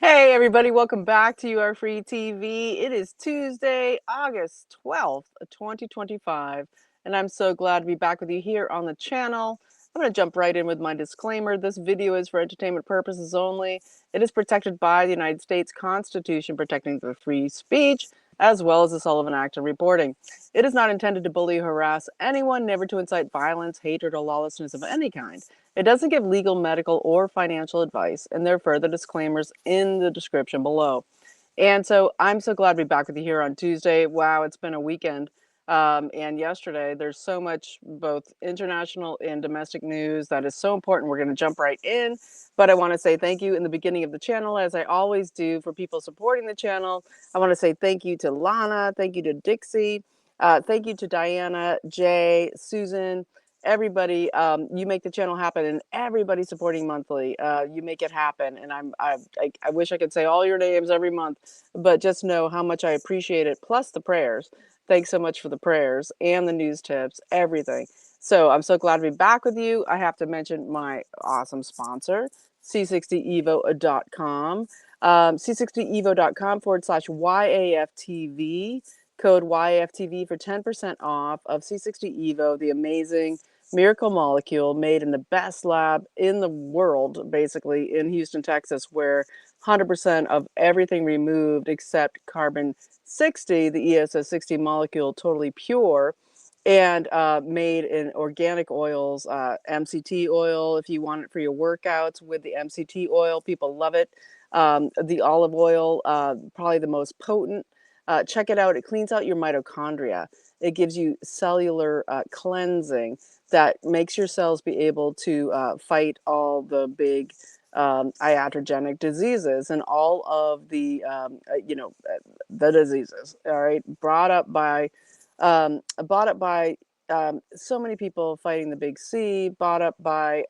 Hey everybody, welcome back to UR Free TV. It is Tuesday, August 12th, 2025, and I'm so glad to be back with you here on the channel. I'm going to jump right in with my disclaimer. This video is for entertainment purposes only. It is protected by the United States Constitution protecting the free speech, as well as the Sullivan Act and reporting. It is not intended to bully or harass anyone, never to incite violence, hatred, or lawlessness of any kind. It doesn't give legal, medical, or financial advice, and there are further disclaimers in the description below. And so I'm so glad to be back with you here on Tuesday. Wow, it's been a weekend. And yesterday, there's so much both international and domestic news that is so important. We're going to jump right in. But I want to say thank you in the beginning of the channel, as I always do, for people supporting the channel. I want to say thank you to Lana. Thank you to Dixie. Thank you to Diana, Jay, Susan, everybody. You make the channel happen, and everybody supporting monthly. You make it happen, and I wish I could say all your names every month, but just know how much I appreciate it, plus the prayers. Thanks so much for the prayers and the news tips, everything. So I'm so glad to be back with you. I have to mention my awesome sponsor, c60evo.com. c60evo.com/YAFTV, code YAFTV for 10% off of C60evo, the amazing miracle molecule made in the best lab in the world, basically in Houston, Texas, where 100% of everything removed except carbon 60, the ESS 60 molecule, totally pure, and made in organic oils, MCT oil, if you want it for your workouts with the MCT oil. People love it. The olive oil, probably the most potent. Check it out. It cleans out your mitochondria. It gives you cellular cleansing that makes your cells be able to fight all the big iatrogenic diseases and all of the, the diseases. All right, bought up by so many people fighting the big C, bought up by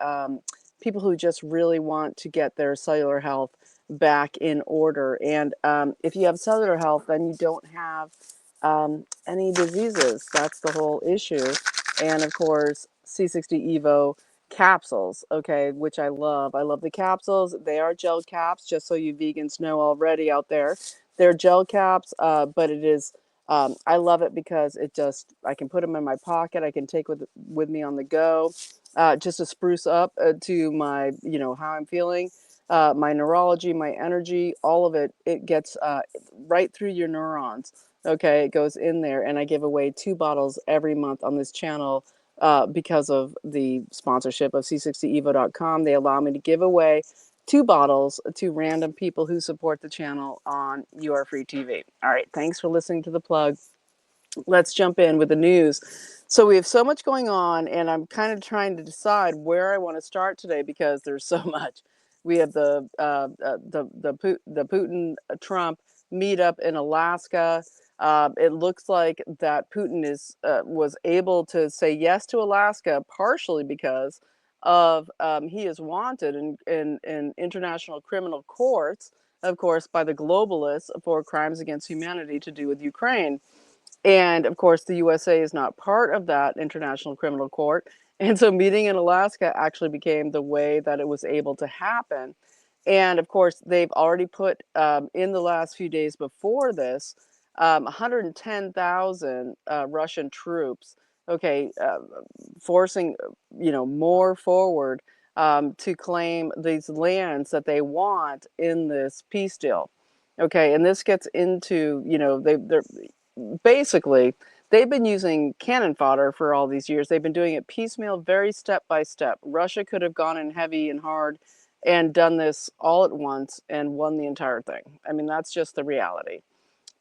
people who just really want to get their cellular health back in order. And if you have cellular health, then you don't have any diseases. That's the whole issue. And of course, C60 Evo capsules, okay, which I love. I love the capsules. They are gel caps, just so you vegans know already out there. They're gel caps, but it is, I love it because it just, I can put them in my pocket. I can take with me on the go, just to spruce up to my, how I'm feeling, my neurology, my energy, all of it. It gets right through your neurons. Okay, it goes in there, and I give away 2 bottles every month on this channel because of the sponsorship of c60evo.com. They allow me to give away 2 bottles to random people who support the channel on UR Free TV. All right, thanks for listening to the plug. Let's jump in with the news. So we have so much going on, and I'm kind of trying to decide where I want to start today because there's so much. We have the Putin Trump meetup in Alaska. It looks like that Putin was able to say yes to Alaska partially because of he is wanted in international criminal courts, of course, by the globalists for crimes against humanity to do with Ukraine. And of course, the USA is not part of that International Criminal Court. And so meeting in Alaska actually became the way that it was able to happen. And of course, they've already put in the last few days before this 110,000 Russian troops, okay, forcing, more forward to claim these lands that they want in this peace deal. Okay, and this gets into, they're basically, they've been using cannon fodder for all these years. They've been doing it piecemeal, very step by step. Russia could have gone in heavy and hard and done this all at once and won the entire thing. I mean, that's just the reality.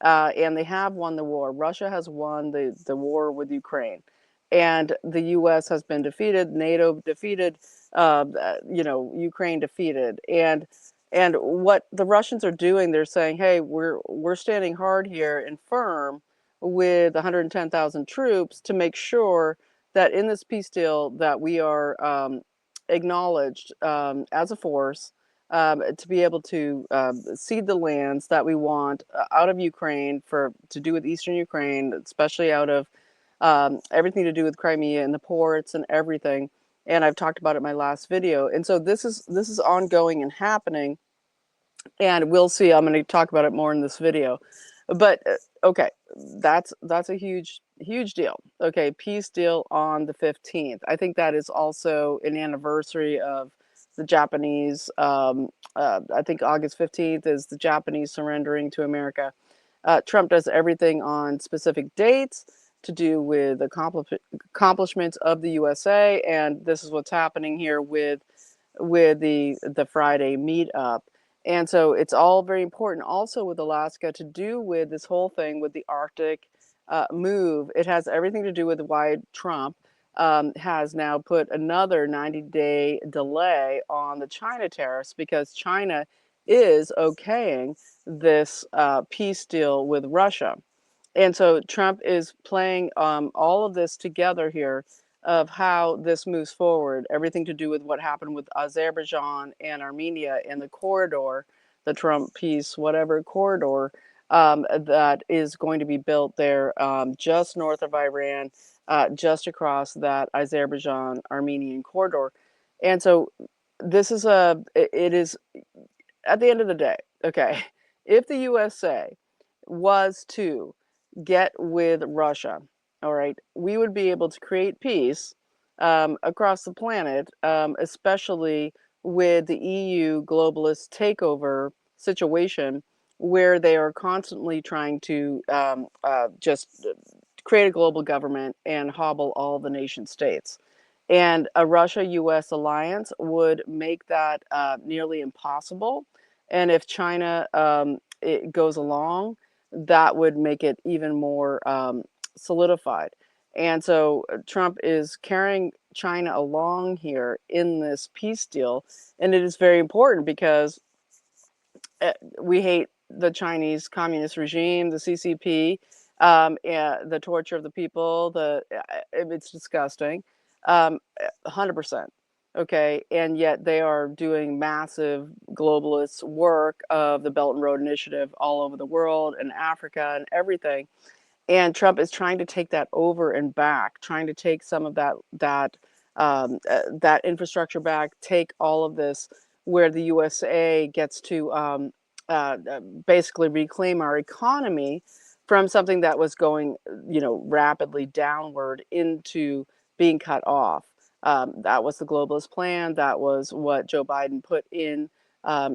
And they have won the war. Russia has won the war with Ukraine. And the U.S. has been defeated, NATO defeated, Ukraine defeated. And what the Russians are doing, they're saying, hey, we're standing hard here and firm with 110,000 troops to make sure that in this peace deal that we are acknowledged as a force to be able to cede the lands that we want out of Ukraine to do with Eastern Ukraine, especially out of everything to do with Crimea and the ports and everything. And I've talked about it in my last video. And so this is ongoing and happening. And we'll see. I'm going to talk about it more in this video. But okay, that's a huge deal. Okay, peace deal on the 15th. I think that is also an anniversary of the Japanese. I think August 15th is the Japanese surrendering to America. Trump does everything on specific dates to do with accomplishments of the USA, and this is what's happening here with the Friday meetup. And so it's all very important also with Alaska to do with this whole thing with the Arctic move. It has everything to do with why Trump has now put another 90-day delay on the China tariffs, because China is okaying this peace deal with Russia. And so Trump is playing all of this together here of how this moves forward, everything to do with what happened with Azerbaijan and Armenia in the corridor, the Trump peace, whatever corridor that is going to be built there just north of Iran, just across that Azerbaijan Armenian corridor. And so this is it is at the end of the day, okay, if the USA was to get with Russia, all right, we would be able to create peace across the planet, especially with the EU globalist takeover situation, where they are constantly trying to just create a global government and hobble all the nation states. And a Russia US alliance would make that nearly impossible. And if China it goes along, that would make it even more solidified. And so Trump is carrying China along here in this peace deal. And it is very important because we hate the Chinese communist regime, the CCP, the torture of the people. It's disgusting, 100%. Okay, and yet they are doing massive globalist work of the Belt and Road Initiative all over the world and Africa and everything. And Trump is trying to take that over and back, trying to take some of that infrastructure back, take all of this, where the USA gets to basically reclaim our economy from something that was going, rapidly downward into being cut off. That was the globalist plan. That was what Joe Biden put in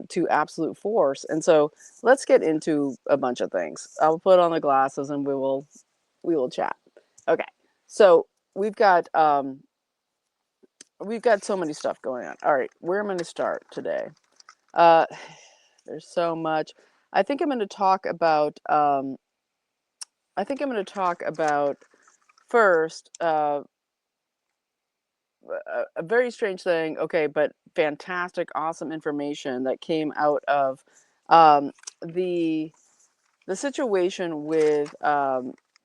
to absolute force. And so let's get into a bunch of things. I'll put on the glasses and we will chat. Okay, so we've got so many stuff going on. All right, where am I going to start today? Uh, there's so much. I think I'm going to talk about. First a very strange thing. Okay, but fantastic, awesome information that came out of um, the situation with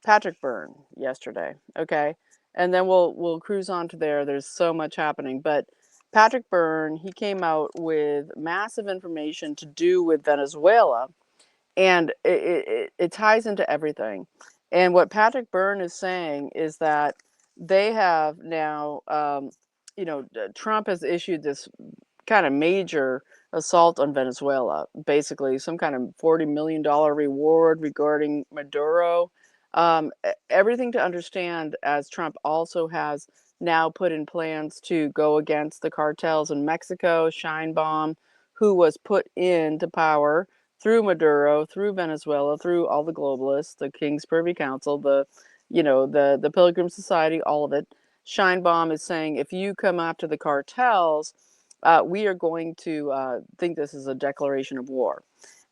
Patrick Byrne yesterday. Okay, and then we'll cruise on to there. There's so much happening, but Patrick Byrne, he came out with massive information to do with Venezuela, and it ties into everything. And what Patrick Byrne is saying is that they have now, Trump has issued this kind of major assault on Venezuela, basically some kind of $40 million reward regarding Maduro. Everything to understand, as Trump also has now put in plans to go against the cartels in Mexico, Scheinbaum, who was put into power through Maduro, through Venezuela, through all the globalists, the King's Privy Council, the Pilgrim Society, all of it. Scheinbaum is saying, if you come after the cartels, we are going to think this is a declaration of war.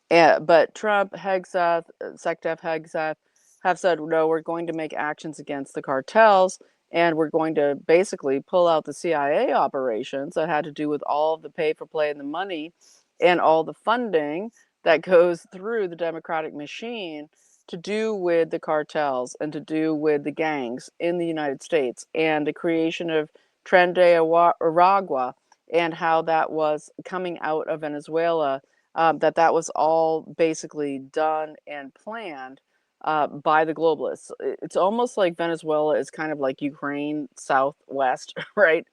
But Trump, Hegseth, Secdef Hegseth have said, no, we're going to make actions against the cartels, and we're going to basically pull out the CIA operations that had to do with all of the pay for play and the money and all the funding that goes through the democratic machine to do with the cartels and to do with the gangs in the United States, and the creation of Tren de Aragua, and how that was coming out of Venezuela, that was all basically done and planned by the globalists. It's almost like Venezuela is kind of like Ukraine Southwest, right?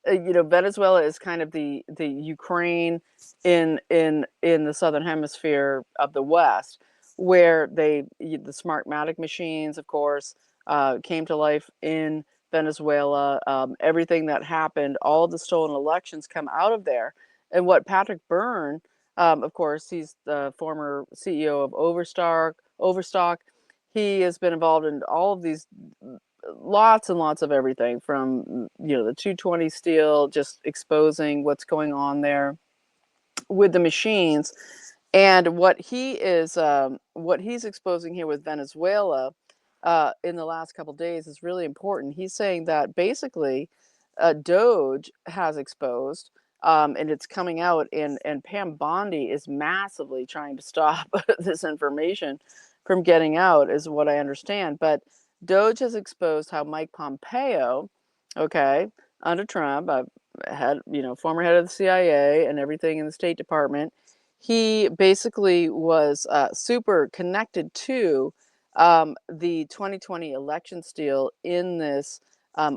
Venezuela is kind of the Ukraine in the southern hemisphere of the West, where the Smartmatic machines, of course, came to life in Venezuela. Everything that happened, all the stolen elections come out of there. And what Patrick Byrne, of course, he's the former CEO of Overstock. He has been involved in all of these lots and lots of everything from the 220 steel, just exposing what's going on there with the machines. And what he's exposing here with Venezuela in the last couple of days is really important. He's saying that basically DOJ has exposed, and it's coming out, and Pam Bondi is massively trying to stop this information from getting out, is what I understand. But DOJ has exposed how Mike Pompeo, okay, under Trump, former head of the CIA and everything in the State Department, he basically was super connected to the 2020 election steal in this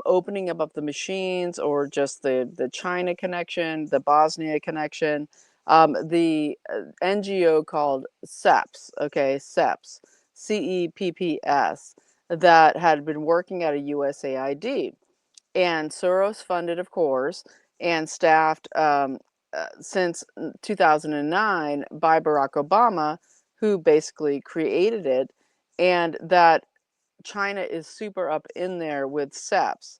opening up of the machines, or just the China connection, the Bosnia connection, the NGO called CEPS, okay, CEPS, CEPPS, that had been working at a USAID. And Soros funded, of course, and staffed since 2009 by Barack Obama, who basically created it, and that China is super up in there with CEPS.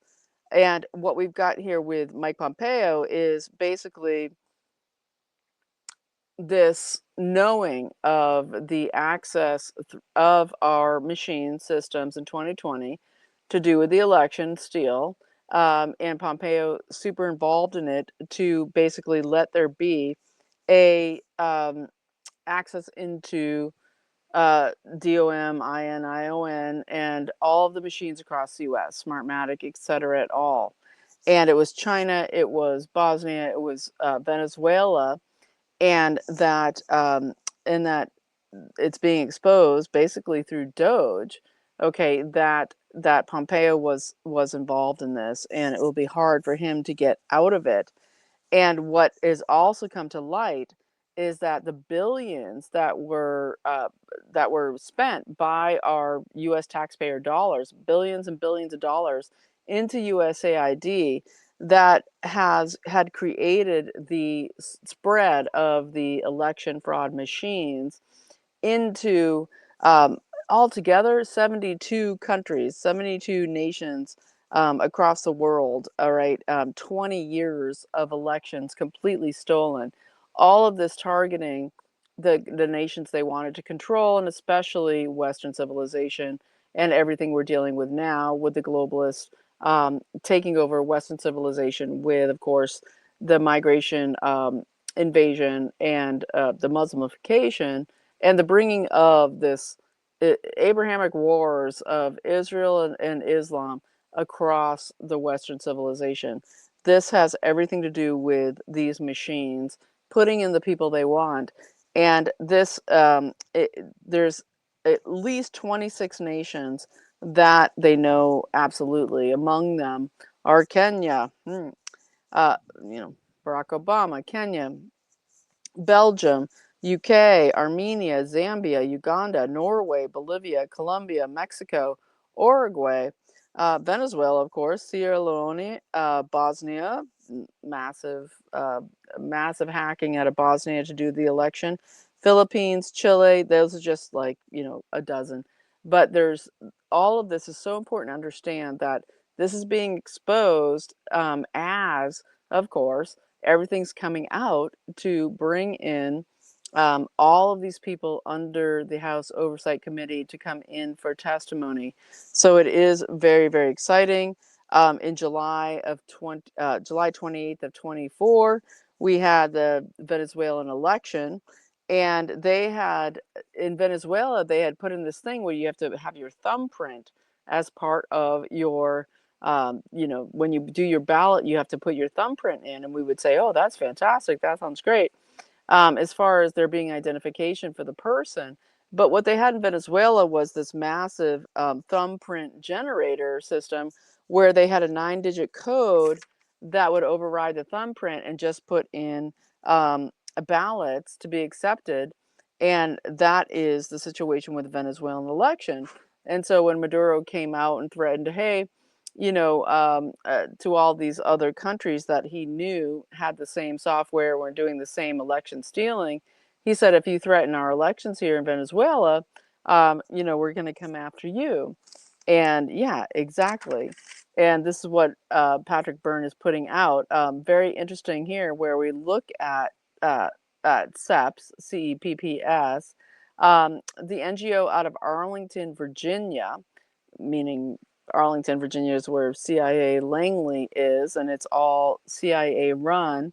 And what we've got here with Mike Pompeo is basically this knowing of the access of our machine systems in 2020 to do with the election steal, and Pompeo super involved in it to basically let there be a access into DOM, IN, ION, and all of the machines across the US, Smartmatic, etc. at all. And it was China, it was Bosnia, it was Venezuela, and that it's being exposed basically through DOJ. Okay, that Pompeo was involved in this, and it will be hard for him to get out of it. And what is also come to light is that the billions that were spent by our U.S. taxpayer dollars, billions and billions of dollars into USAID, that had created the spread of the election fraud machines into altogether 72 countries, 72 nations across the world. All right, 20 years of elections completely stolen. All of this targeting the nations they wanted to control, and especially Western civilization and everything we're dealing with now with the globalists taking over Western civilization with, of course, the migration, invasion, and the Muslimification, and the bringing of this Abrahamic wars of Israel and Islam across the Western civilization. This has everything to do with these machines putting in the people they want. And there's at least 26 nations that they know absolutely. Among them are Kenya, Barack Obama, Kenya, Belgium, UK, Armenia, Zambia, Uganda, Norway, Bolivia, Colombia, Mexico, Uruguay, Venezuela, of course, Sierra Leone, Bosnia, massive hacking out of Bosnia to do the election, Philippines, Chile. Those are just like a dozen. But there's all of this is so important to understand that this is being exposed as, of course, everything's coming out to bring in all of these people under the House Oversight Committee to come in for testimony. So it is very, very exciting. In July 28th of 24, we had the Venezuelan election, and in Venezuela, they had put in this thing where you have to have your thumbprint as part of your when you do your ballot, you have to put your thumbprint in, and we would say, oh, that's fantastic. That sounds great. As far as there being identification for the person. But what they had in Venezuela was this massive thumbprint generator system where they had a 9-digit code that would override the thumbprint and just put in ballots to be accepted. And that is the situation with the Venezuelan election. And so when Maduro came out and threatened, hey, to all these other countries that he knew had the same software, were doing the same election stealing, he said, if you threaten our elections here in Venezuela, we're going to come after you. And yeah, exactly. And this is what Patrick Byrne is putting out. Very interesting here, where we look uh, at CEPS, CEPPS, the NGO out of Arlington, Virginia, meaning Arlington, Virginia is where CIA Langley is, and it's all CIA run,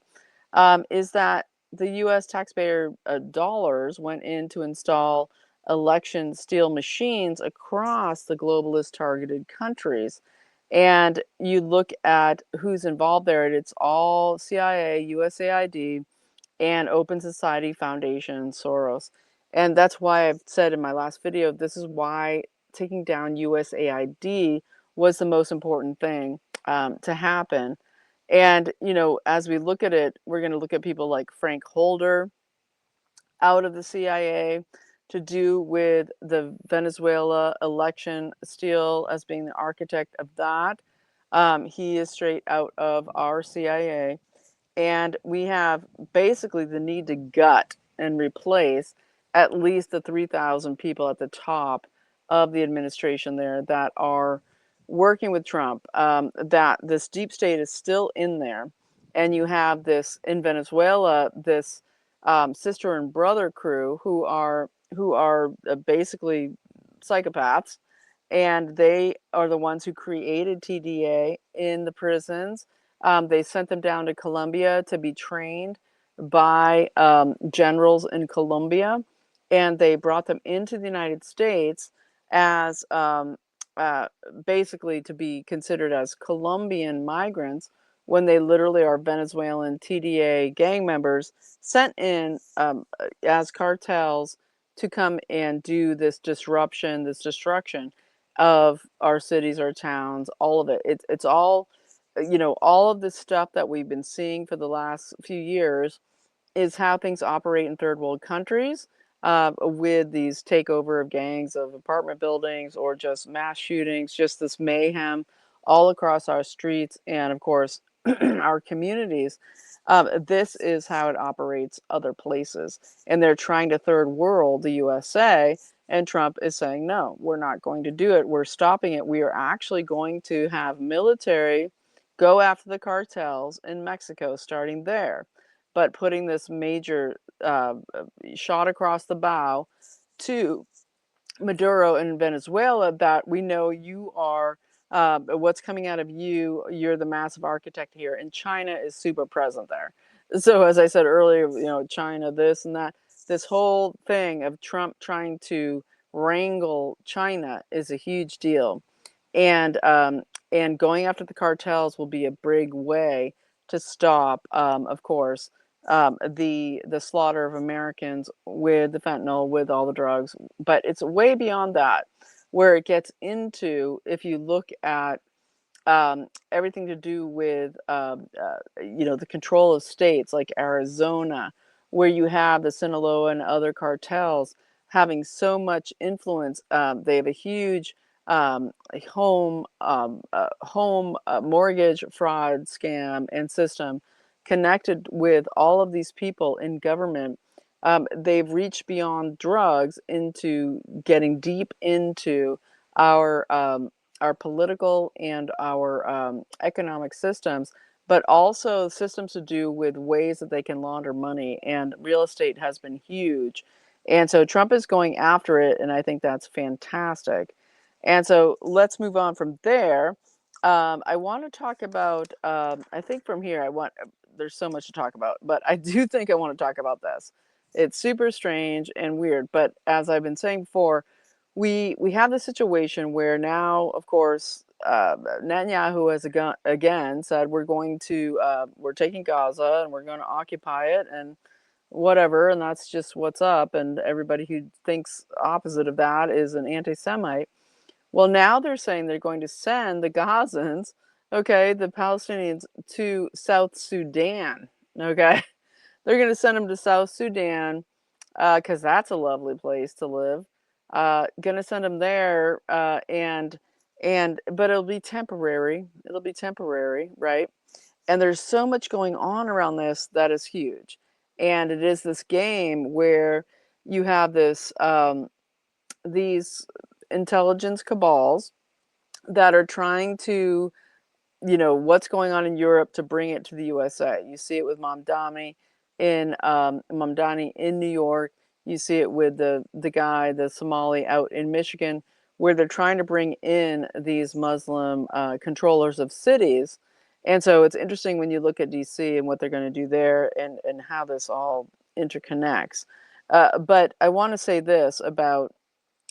is that the U.S. taxpayer dollars went in to install election steal machines across the globalist targeted countries. And you look at who's involved there, and it's all CIA, USAID, and Open Society Foundation, Soros. And that's why I've said in my last video, this is why taking down USAID was the most important thing to happen. And, as we look at it, we're going to look at people like Frank Holder out of the CIA to do with the Venezuela election steal as being the architect of that. He is straight out of our CIA. And we have basically the need to gut and replace at least the 3,000 people at the top of the administration there that are working with Trump. That this deep state is still in there. And you have this in Venezuela, this sister and brother crew who are basically psychopaths, and they are the ones who created TDA in the prisons. They sent them down to Colombia to be trained by generals in Colombia, and they brought them into the United States as uh, basically to be considered as Colombian migrants when they literally are Venezuelan TDA gang members sent in as cartels to come and do this disruption, this destruction of our cities, our towns, all of it. It's all, all of this stuff that we've been seeing for the last few years is how things operate in third world countries, with these takeover of gangs of apartment buildings or just mass shootings, just this mayhem all across our streets and, of course, our communities. This is how it operates other places. And they're trying to third world the USA. And Trump is saying, no, we're not going to do it. We're stopping it. We are actually going to have military go after the cartels in Mexico, starting there, but putting this major shot across the bow to Maduro in Venezuela that we know you are, what's coming out of you, you're the massive architect here, and China is super present there. So as I said earlier, China, this and that, this whole thing of Trump trying to wrangle China is a huge deal. And going after the cartels will be a big way to stop, of course, the slaughter of Americans with the fentanyl, with all the drugs. But it's way beyond that, where it gets into, if you look at everything to do with the control of states like Arizona, where you have the Sinaloa and other cartels having so much influence. They have a huge home mortgage fraud scam and system connected with all of these people in government. They've reached beyond drugs into getting deep into our political and our economic systems, but also systems to do with ways that they can launder money. And real estate has been huge. And so Trump is going after it, and I think that's fantastic. And so let's move on from there. I want to talk about, I think from here, there's so much to talk about, but I do think I want to talk about this. It's super strange and weird, but as I've been saying before, we have the situation where now, of course, Netanyahu has again said we're taking Gaza and we're going to occupy it and whatever, and that's just what's up. And everybody who thinks opposite of that is an anti-Semite. Well, now they're saying they're going to send the Gazans, okay, the Palestinians to South Sudan. Okay, they're going to send them to South Sudan because that's a lovely place to live. Going to send them there, and but it'll be temporary. It'll be temporary, right? And there's so much going on around this that is huge, and it is this game where you have these intelligence cabals that are trying to, what's going on in Europe to bring it to the USA. You see it with Mamdani in New York. You see it with the guy, the Somali out in Michigan, where they're trying to bring in these Muslim controllers of cities. And so it's interesting when you look at DC and what they're going to do there, and how this all interconnects. But I want to say this about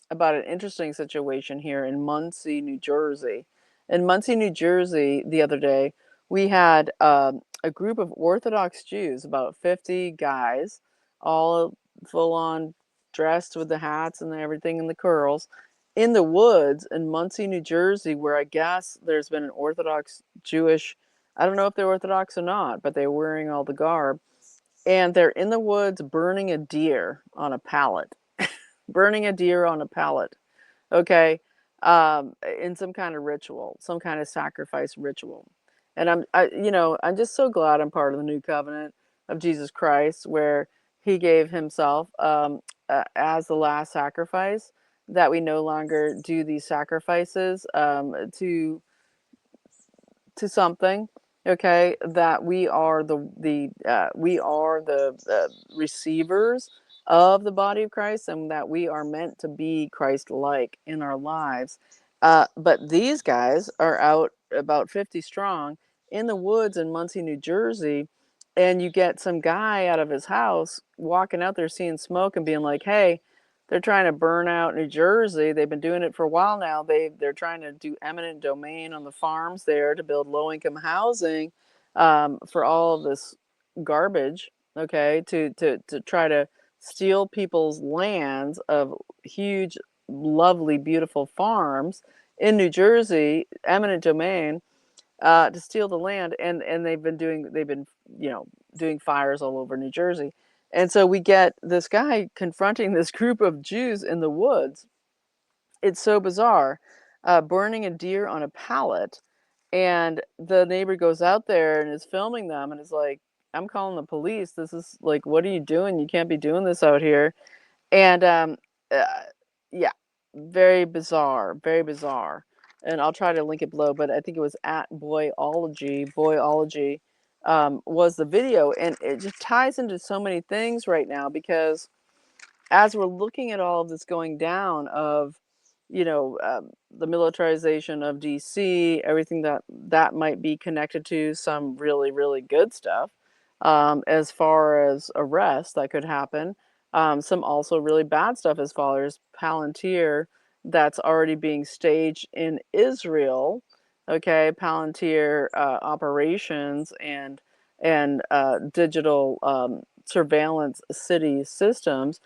an interesting situation here in Muncie, New Jersey. In Muncie, New Jersey, the other day, we had a group of Orthodox Jews, about 50 guys, all full on dressed with the hats and everything and the curls, in the woods in Muncie, New Jersey, where I guess there's been an Orthodox Jewish, I don't know if they're Orthodox or not, but they're wearing all the garb. And they're in the woods burning a deer on a pallet. Burning a deer on a pallet, okay, in some kind of ritual, some kind of sacrifice ritual. And I'm just so glad I'm part of the new covenant of Jesus Christ, where He gave Himself as the last sacrifice. That we no longer do these sacrifices to something, okay, that we are the receivers of the body of Christ, and that we are meant to be Christ-like in our lives. But these guys are out about 50 strong in the woods in Muncie, New Jersey, and you get some guy out of his house walking out there seeing smoke and being like, hey, they're trying to burn out New Jersey. They've been doing it for a while now. They're trying to do eminent domain on the farms there to build low income housing, for all of this garbage. Okay, to try to steal people's lands of huge, lovely, beautiful farms in New Jersey, eminent domain, to steal the land, and they've been doing fires all over New Jersey. And so we get this guy confronting this group of Jews in the woods. It's so bizarre, burning a deer on a pallet, and the neighbor goes out there and is filming them and is like, I'm calling the police. This is like, what are you doing? You can't be doing this out here. And uh, yeah, very bizarre, very bizarre. And I'll try to link it below, but I think it was at Boyology. Boyology was the video, and it just ties into so many things right now, because as we're looking at all of this going down of, the militarization of DC, everything that might be connected to some really, really good stuff, as far as arrests that could happen, some also really bad stuff as far as Palantir that's already being staged in Israel, okay, Palantir operations and digital surveillance city systems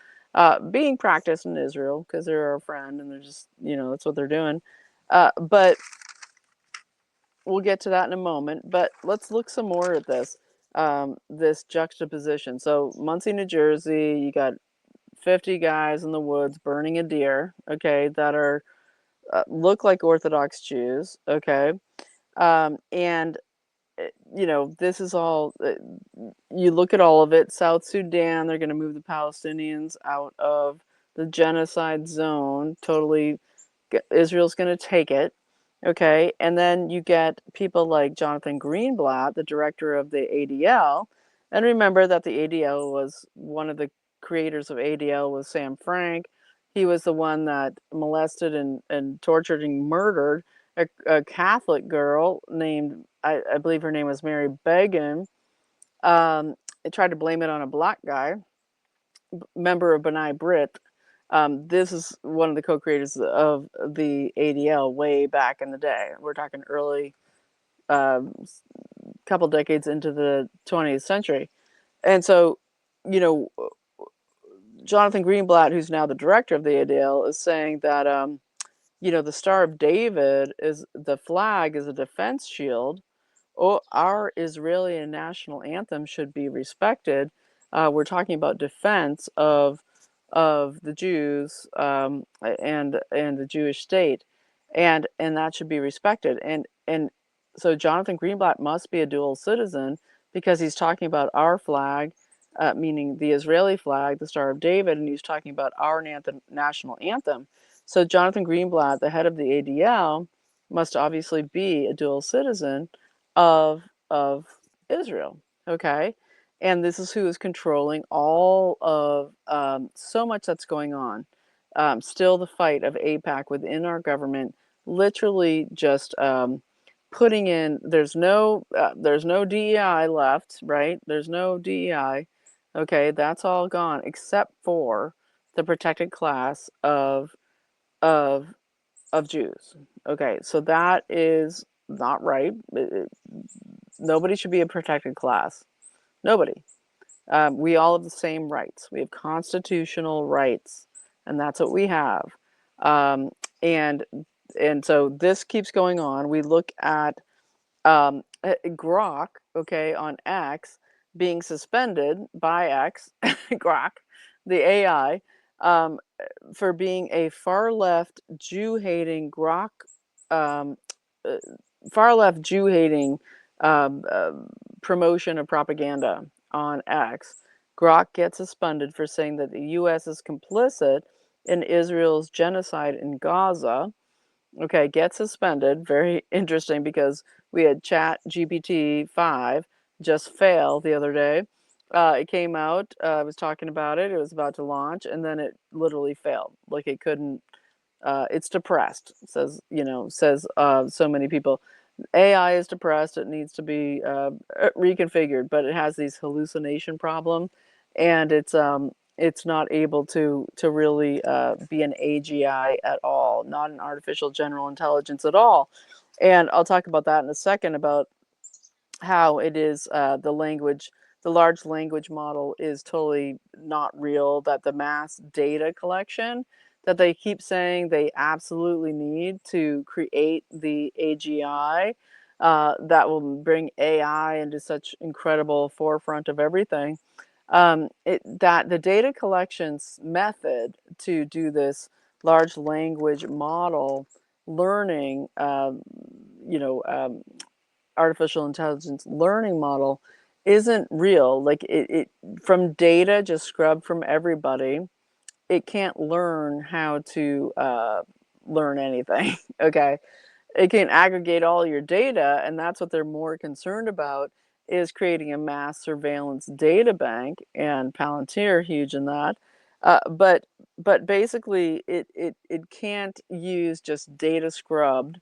being practiced in Israel because they're our friend and they're just, that's what they're doing. But we'll get to that in a moment. But let's look some more at this juxtaposition. So Muncie, New Jersey, you got 50 guys in the woods burning a deer, okay, that are look like Orthodox Jews, okay, and this is all, you look at all of it. South Sudan, they're going to move the Palestinians out of the genocide zone. Totally, Israel's going to take it. Okay. And then you get people like Jonathan Greenblatt, the director of the ADL. And remember that the ADL was one of the creators of ADL was Sam Frank. He was the one that molested and tortured and murdered a Catholic girl named, I believe her name was Mary Begin. They tried to blame it on a black guy, member of B'nai B'rith. This is one of the co-creators of the ADL way back in the day. We're talking early, couple decades into the 20th century. And so, you know, Jonathan Greenblatt, who's now the director of the ADL, is saying that the Star of David is the flag is a defense shield. Oh, our Israeli national anthem should be respected. We're talking about defense of the Jews, and the Jewish state, and that should be respected. And so Jonathan Greenblatt must be a dual citizen because he's talking about our flag, meaning the Israeli flag, the Star of David, and he's talking about our national anthem. So Jonathan Greenblatt, the head of the ADL, must obviously be a dual citizen of Israel. Okay, and this is who is controlling all of so much that's going on. Still, the fight of AIPAC within our government, literally just putting in. There's no DEI left, right? There's no DEI. Okay, that's all gone except for the protected class of of Jews. Okay, so that is not right. Nobody should be a protected class. Nobody. We all have the same rights. We have constitutional rights, and that's what we have. Um, and and so this keeps going on. We look at Grok, okay, on X being suspended by X, Grok, the AI, um, for being a far left Jew hating Grok, um, uh, far left Jew hating um, uh, promotion of propaganda on X. Grok gets suspended for saying that the U.S. is complicit in Israel's genocide in Gaza. Okay, get suspended. Very interesting because we had Chat GPT 5 just fail the other day. It came out, I was talking about it, it was about to launch, and then it literally failed. Like it couldn't, it's depressed, says so many people. AI is depressed, it needs to be reconfigured, but it has these hallucination problem, and it's not able to really be an AGI at all, not an artificial general intelligence at all. And I'll talk about that in a second about how it is the large language model is totally not real, that the mass data collection that they keep saying they absolutely need to create the AGI that will bring AI into such incredible forefront of everything. That the data collections method to do this large language model learning, you know, artificial intelligence learning model isn't real. Like it from data just scrubbed from everybody, it can't learn how to learn anything. Okay, it can aggregate all your data, and that's what they're more concerned about, is creating a mass surveillance data bank, and Palantir huge in that. But basically it can't use just data scrubbed,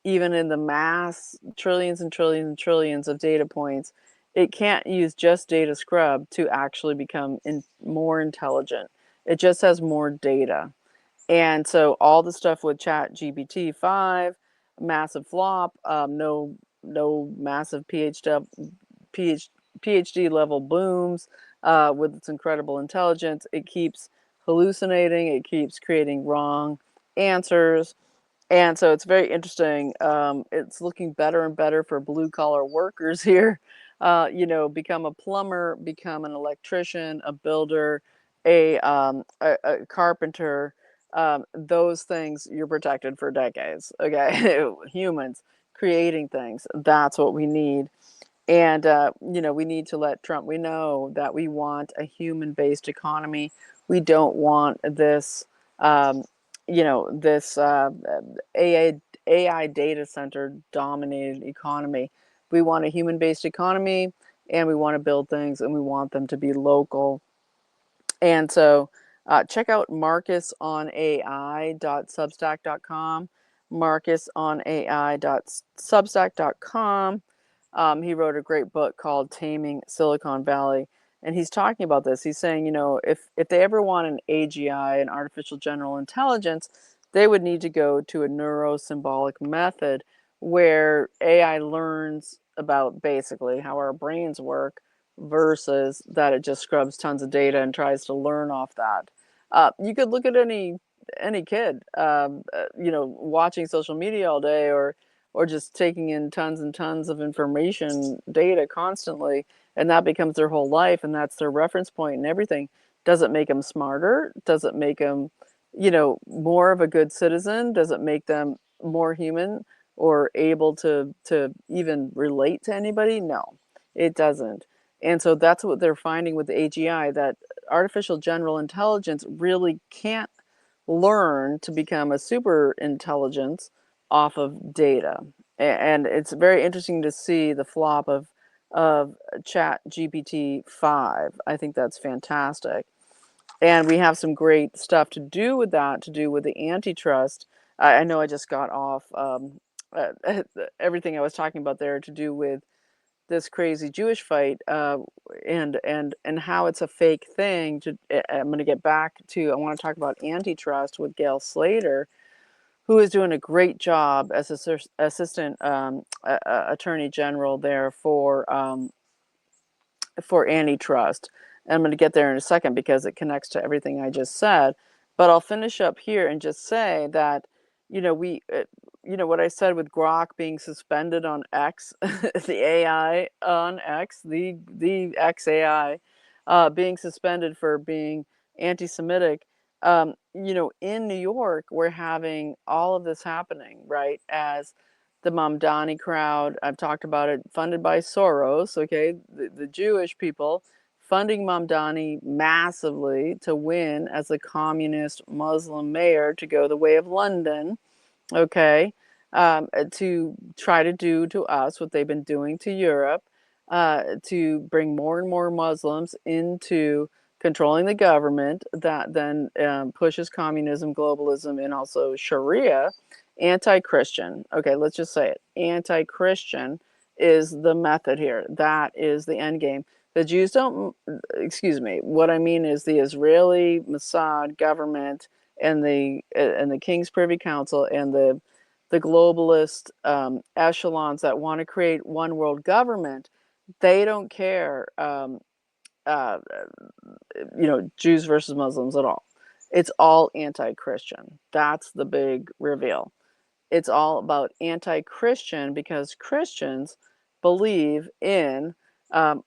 even in the mass trillions and trillions and trillions of data points. It can't use just data scrub to actually become more intelligent. It just has more data. And so all the stuff with Chat GPT 5, massive flop, no massive PhD level booms with its incredible intelligence. It keeps hallucinating, it keeps creating wrong answers, and so it's very interesting. It's looking better and better for blue collar workers here. Become a plumber, become an electrician, a builder, a carpenter. Those things you're protected for decades. Okay, humans creating things. That's what we need. And, we need to let Trump, we know that we want a human based economy. We don't want this, this AI data center dominated economy. We want a human based economy, and we want to build things, and we want them to be local. And so check out marcusonai.substack.com, marcusonai.substack.com. He wrote a great book called Taming Silicon Valley. And he's talking about this. He's saying, if they ever want an AGI, an artificial general intelligence, they would need to go to a neurosymbolic method where AI learns about basically how our brains work versus that it just scrubs tons of data and tries to learn off that. You could look at any any kid, you know, watching social media all day, or just taking in tons and tons of information, data constantly, and that becomes their whole life, and that's their reference point and everything. Does it make them smarter? Does it make them, you know, more of a good citizen? Does it make them more human or able to even relate to anybody? No, it doesn't. And so that's what they're finding with the AGI, that artificial general intelligence really can't learn to become a super intelligence off of data. And it's very interesting to see the flop of Chat GPT 5. I think that's fantastic. And we have some great stuff to do with that, to do with the antitrust. I know I just got off uh, everything I was talking about there to do with this crazy Jewish fight, and how it's a fake thing. I'm going to get back to. I want to talk about antitrust with Gail Slater, who is doing a great job as assistant attorney general there for antitrust. And I'm going to get there in a second because it connects to everything I just said. But I'll finish up here and just say that, you know, you know, what I said with Grok being suspended on X, the AI on X, the XAI, being suspended for being anti-Semitic. You know, in New York, we're having all of this happening, right? As the Mamdani crowd, I've talked about it, funded by Soros, okay, the Jewish people funding Mamdani massively to win as a communist Muslim mayor to go the way of London, okay, to try to do to us what they've been doing to Europe, to bring more and more Muslims into controlling the government that then pushes communism, globalism, and also Sharia, anti-Christian. Okay, let's just say it. Anti-Christian is the method here. That is the end game. The Jews don't, excuse me, what I mean is the Israeli Mossad government and the King's Privy Council and the globalist echelons that want to create one world government, they don't care, uh, you know, Jews versus Muslims at all. It's all anti-Christian. That's the big reveal. It's all about anti-Christian because Christians believe in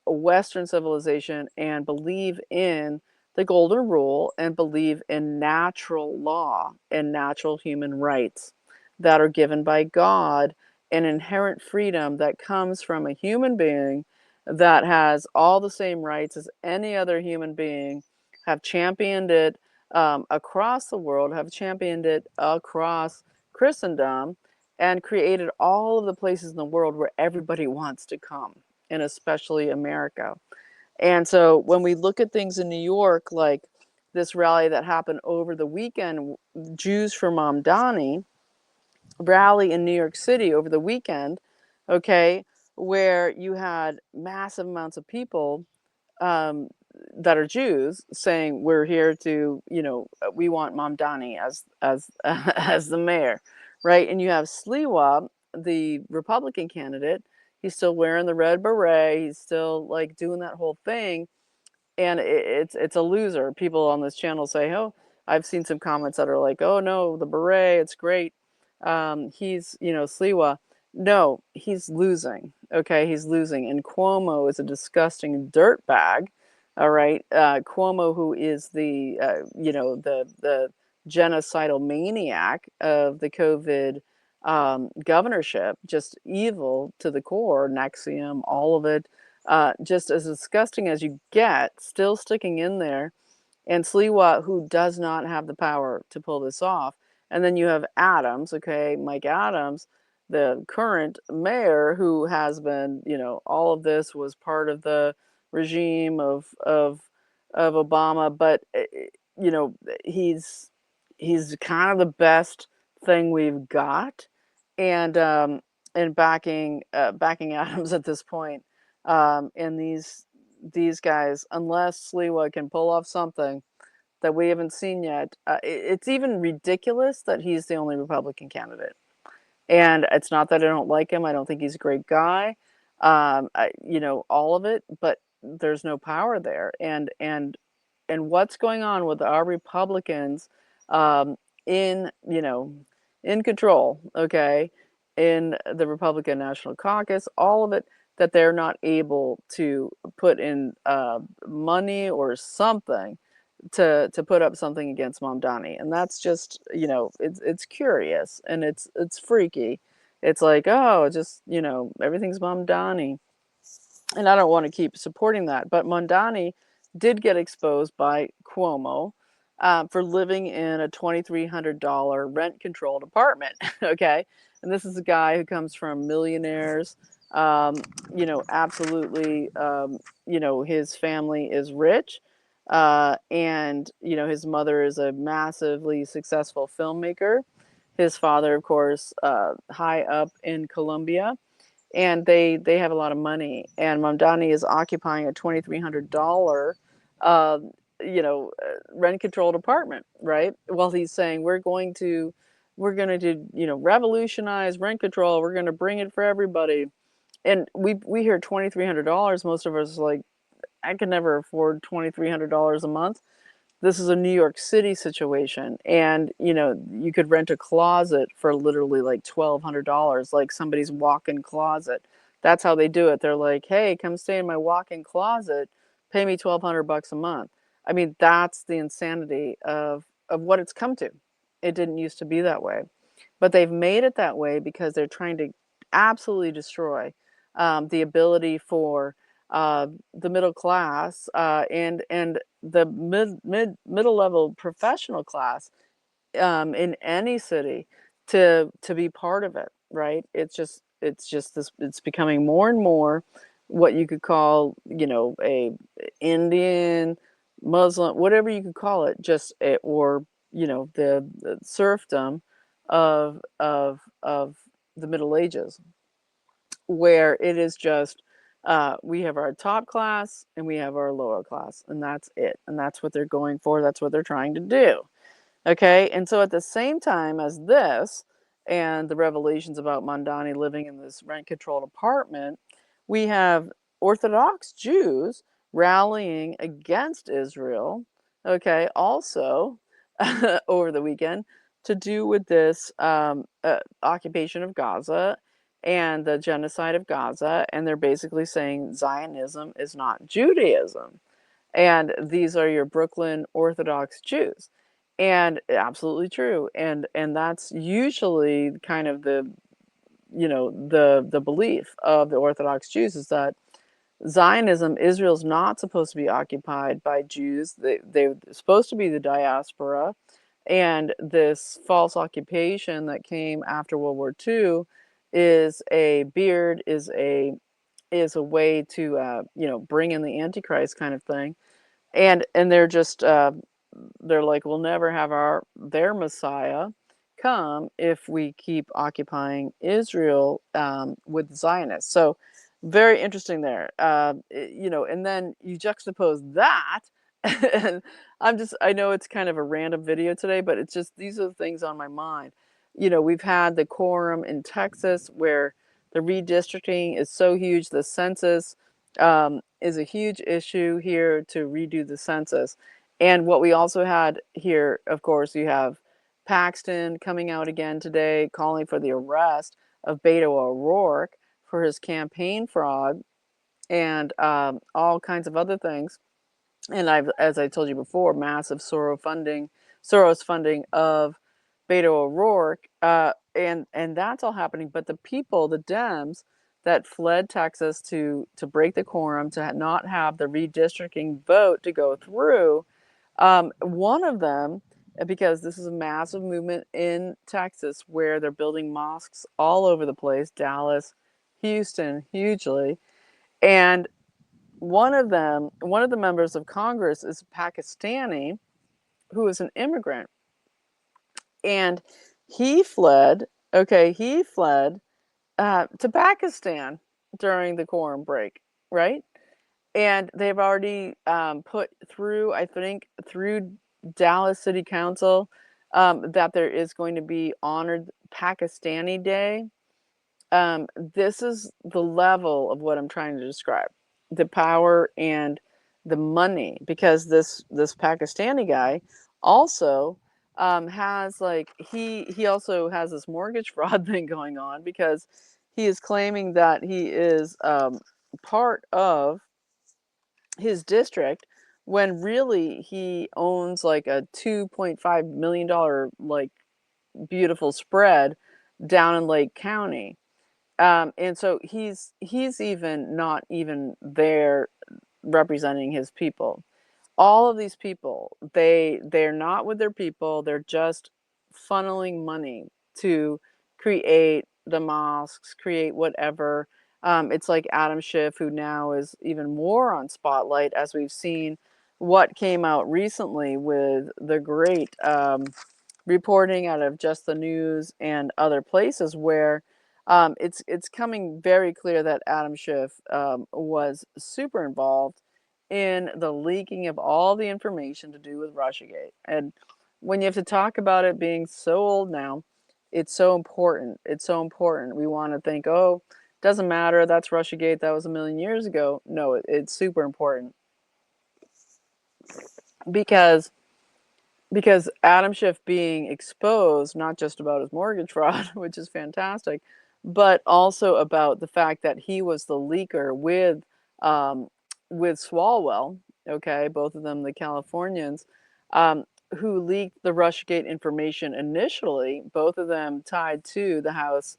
Western civilization and believe in the golden rule and believe in natural law and natural human rights that are given by God, and inherent freedom that comes from a human being that has all the same rights as any other human being, have championed it across the world, have championed it across Christendom, and created all of the places in the world where everybody wants to come, and especially America. And so when we look at things in New York, like this rally that happened over the weekend, Jews for Mamdani rally in New York City over the weekend, okay, where you had massive amounts of people um, that are Jews saying we're here to, you know, we want Mamdani as as the mayor, right? And you have Sliwa, the Republican candidate. He's still wearing the red beret. He's still like doing that whole thing, and it's a loser. People on this channel say, "Oh, I've seen some comments that are like, oh no, the beret, it's great. He's, you know, Sliwa." No, he's losing. Okay, he's losing. And Cuomo is a disgusting dirtbag. All right, Cuomo, who is the, you know, the genocidal maniac of the COVID governorship, just evil to the core, Nexium, all of it, just as disgusting as you get, still sticking in there, and Sliwa, who does not have the power to pull this off. And then you have Adams, okay, Mike Adams, the current mayor, who has been, you know, all of this was part of the regime of Obama, but you know, he's kind of the best thing we've got, and backing Adams at this point. And these guys, unless Sliwa can pull off something that we haven't seen yet, it's even ridiculous that he's the only Republican candidate. And it's not that I don't like him. I don't think he's a great guy. You know, all of it, but there's no power there. And what's going on with our Republicans, in, in control, okay, in the Republican National Caucus, all of it, that they're not able to put in money or something to put up something against Mamdani. And that's just, it's curious and it's freaky. It's like, oh, just, everything's Mamdani. And I don't want to keep supporting that. But Mamdani did get exposed by Cuomo for living in a $2,300 rent-controlled apartment. Okay, and this is a guy who comes from millionaires. Absolutely. His family is rich, and his mother is a massively successful filmmaker. His father, of course, high up in Colombia, and they have a lot of money. And Mamdani is occupying a $2,300 uh, rent controlled apartment, right? Well, he's saying we're going to revolutionize rent control. We're going to bring it for everybody. And we hear $2,300. Most of us are like, I could never afford $2,300 a month. This is a New York City situation, and you could rent a closet for literally like $1,200, like somebody's walk-in closet. That's how they do it. They're like, hey, come stay in my walk-in closet, pay me $1,200 a month. I mean, that's the insanity of what it's come to. It didn't used to be that way, but they've made it that way because they're trying to absolutely destroy the ability for the middle class and the middle level professional class in any city to be part of it, right? It's just this. It's becoming more and more what you could call, a Indian, Muslim, whatever you could call it, just or the serfdom of the Middle Ages, where it is just we have our top class and we have our lower class, and that's it. And that's what they're going for. That's what they're trying to do. Okay. And so at the same time as this and the revelations about Mamdani living in this rent controlled apartment, we have Orthodox Jews rallying against Israel. Okay. Also, over the weekend, to do with this occupation of Gaza and the genocide of Gaza. And they're basically saying Zionism is not Judaism. And these are your Brooklyn Orthodox Jews. And absolutely true. And that's usually kind of the belief of the Orthodox Jews, is that Zionism, Israel's not supposed to be occupied by Jews. They're supposed to be the diaspora. And this false occupation that came after World War II is a beard, is a way to bring in the Antichrist kind of thing. And they're just they're like, we'll never have their Messiah come if we keep occupying Israel with Zionists. So very interesting there. And then you juxtapose that, and I know it's kind of a random video today, but it's just, these are the things on my mind. We've had the quorum in Texas where the redistricting is so huge. The census is a huge issue here to redo the census. And what we also had here, of course, you have Paxton coming out again today, calling for the arrest of Beto O'Rourke for his campaign fraud and all kinds of other things. And as I told you before, massive Soros funding of Beto O'Rourke, and that's all happening. But the people, the Dems, that fled Texas to break the quorum, to not have the redistricting vote to go through, one of them, because this is a massive movement in Texas where they're building mosques all over the place, Dallas, Houston, hugely, and one of the members of Congress is Pakistani, who is an immigrant, and he fled. Okay, he fled to Pakistan during the quorum break, right? And they've already put through, I think, through Dallas City Council, that there is going to be honored Pakistani Day. This is the level of what I'm trying to describe, the power and the money, because this Pakistani guy also has like he also has this mortgage fraud thing going on because he is claiming that he is part of his district when really he owns like a $2.5 million like beautiful spread down in Lake County. And so he's even not even there representing his people. All of these people, they're not with their people. They're just funneling money to create the mosques, create whatever. It's like Adam Schiff, who now is even more on spotlight, as we've seen what came out recently with the great reporting out of Just the News and other places where it's coming very clear that Adam Schiff was super involved in the leaking of all the information to do with Russiagate. And when you have to talk about it being so old now, it's so important. It's so important. We want to think, oh, doesn't matter. That's Russiagate. That was a million years ago. No, it's super important because Adam Schiff being exposed, not just about his mortgage fraud, which is fantastic, but also about the fact that he was the leaker um, with Swalwell, okay, both of them the Californians, who leaked the Russiagate information initially, both of them tied to the House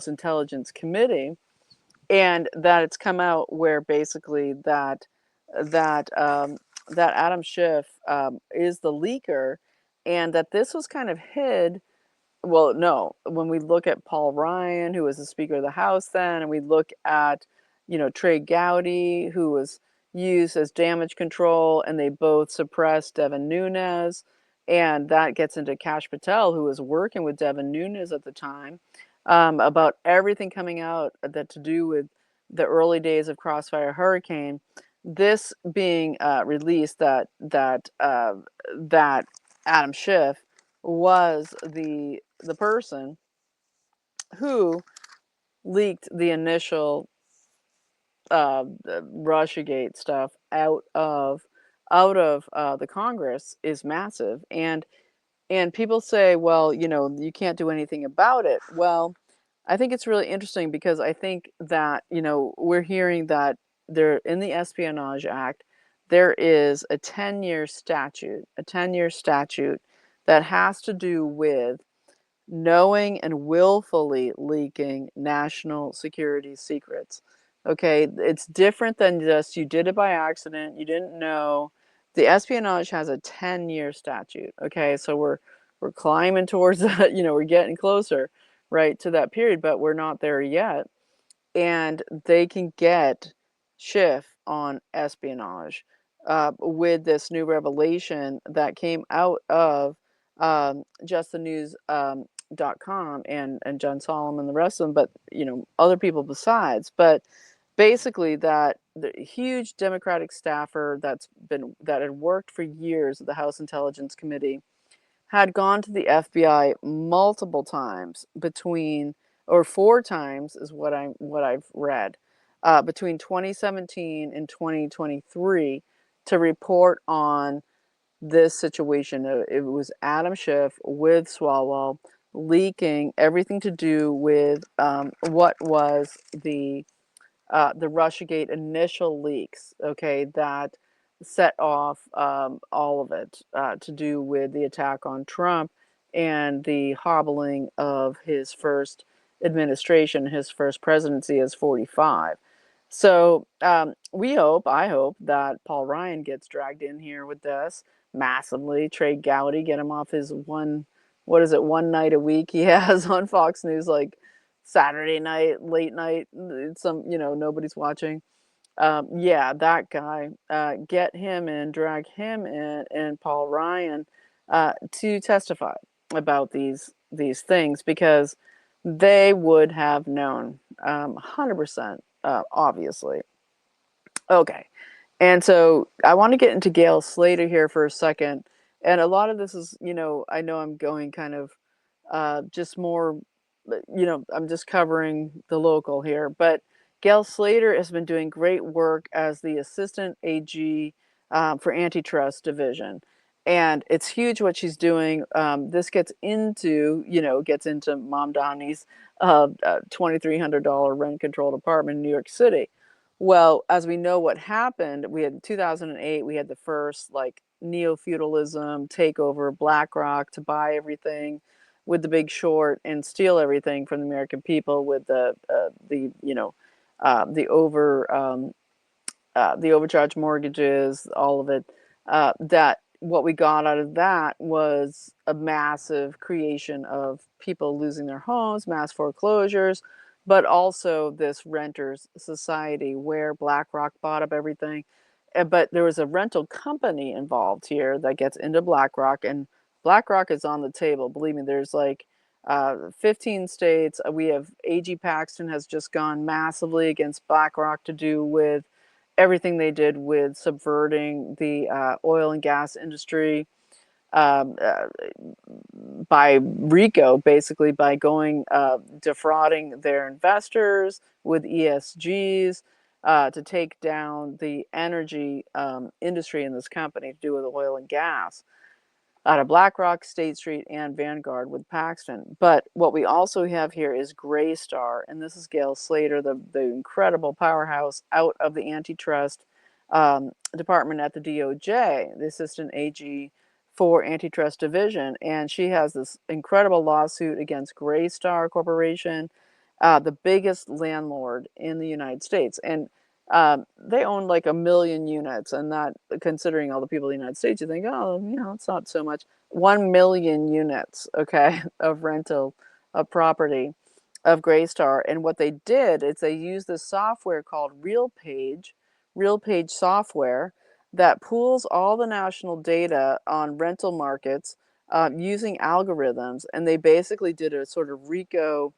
Intelligence Committee, and that it's come out where basically that that Adam Schiff is the leaker, and that this was kind of hid. Well, no, when we look at Paul Ryan, who was the Speaker of the House then, and we look at, Trey Gowdy, who was used as damage control, and they both suppressed Devin Nunes, and that gets into Kash Patel, who was working with Devin Nunes at the time, about everything coming out that to do with the early days of Crossfire Hurricane. This being released that Adam Schiff was the person who leaked the initial Russiagate stuff out of the Congress is massive, and people say, well, you can't do anything about it. Well, I think it's really interesting because I think that we're hearing that there in the Espionage Act there is a 10-year statute that has to do with knowing and willfully leaking national security secrets. Okay, it's different than just you did it by accident, you didn't know. The espionage has a 10-year statute. Okay, so we're climbing towards that, we're getting closer, right, to that period, but we're not there yet. And they can get Schiff on espionage with this new revelation that came out of justthenews.com and John Solomon and the rest of them, but other people besides. But basically, that the huge Democratic staffer that had worked for years at the House Intelligence Committee had gone to the FBI multiple times or four times is what I've read, between 2017 and 2023 to report on this situation. It was Adam Schiff with Swalwell leaking everything to do with what was the Russiagate initial leaks, okay, that set off all of it to do with the attack on Trump and the hobbling of his first administration, his first presidency as 45. So I hope that Paul Ryan gets dragged in here with this massively. Trey Gowdy, get him off his what is it, one night a week he has on Fox News, like Saturday night, late night, nobody's watching. Yeah, that guy. Get him in, drag him in, and Paul Ryan to testify about these things because they would have known 100%, obviously. Okay. And so I want to get into Gail Slater here for a second. And a lot of this is, I know I'm going kind of just more, I'm just covering the local here. But Gail Slater has been doing great work as the Assistant AG for Antitrust Division. And it's huge what she's doing. This gets into, gets into Mom Donnie's $2,300 rent controlled apartment in New York City. Well, as we know what happened, we had in 2008, we had the first like neo-feudalism takeover, BlackRock to buy everything with the Big Short and steal everything from the American people with the the overcharged mortgages, all of it. That what we got out of that was a massive creation of people losing their homes, mass foreclosures, but also this renters society where BlackRock bought up everything. But there was a rental company involved here that gets into BlackRock, and BlackRock is on the table. Believe me, there's like 15 states. We have AG Paxton has just gone massively against BlackRock to do with everything they did with subverting the oil and gas industry um, uh, by RICO, basically by going defrauding their investors with ESGs to take down the energy industry in this company to do with oil and gas out of BlackRock, State Street, and Vanguard with Paxton. But what we also have here is Graystar, and this is Gail Slater, the incredible powerhouse out of the antitrust department at the DOJ, the assistant AG for antitrust division, and she has this incredible lawsuit against Graystar Corporation, the biggest landlord in the United States. And they own like 1 million units, and that, considering all the people in the United States, you think, oh, it's not so much. 1 million units, okay, of rental of property of Graystar. And what they did is they used this software called RealPage software that pools all the national data on rental markets using algorithms. And they basically did a sort of RICO